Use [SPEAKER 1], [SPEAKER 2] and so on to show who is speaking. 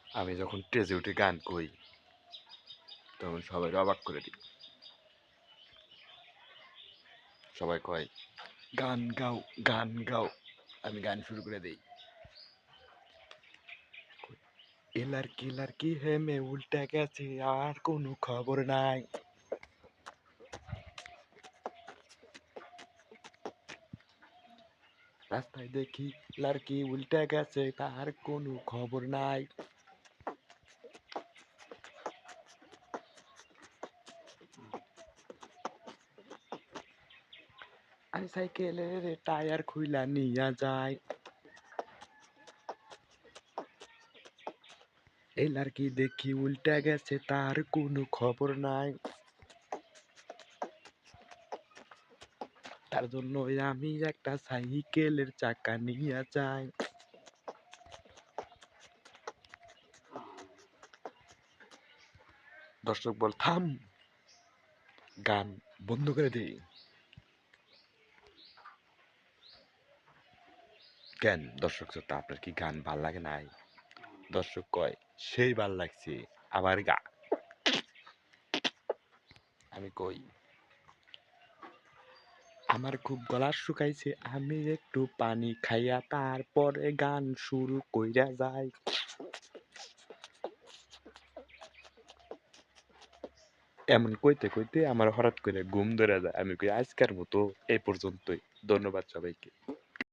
[SPEAKER 1] আমি যখন স্টেজে উঠে গান কই তখন সবাই অবাক করে দিই। সবাই কয় গান গাও, গান গাও। আমি গান শুরু করে দিই। এ লাড়কি হেমে উল্টে গেছে, আর কোনো খবর নাই। রাস্তায় দেখি লাড়কি উল্টে গেছে, তার কোনো খবর নাই। আমি সাইকেলের টায়ার খুইলা নিয়া যাই। এই লাড়কি দেখি উল্টে গেছে, তার কোনো খবর নাই। তার জন্য আমি একটা সাইকেলের চাকা নিয়ে যাই। দর্শক বল থাম, গান বন্ধ করে দে। কেন দর্শক শ্রোতা, আপনার কি গান ভাল লাগে নাই? দর্শক কয় সেই ভাল লাগছে, আবার গা। আমি কই আমার খুব গলা শুকাইছে, আমি একটু পানি খাইয়া তারপরে গান শুরু কইরা যাই। এমন কইতে কইতে আমার হঠাৎ করে ঘুম ধরে যায়। আমি কই আজকের মতো এই পর্যন্তই। ধন্যবাদ সবাইকে।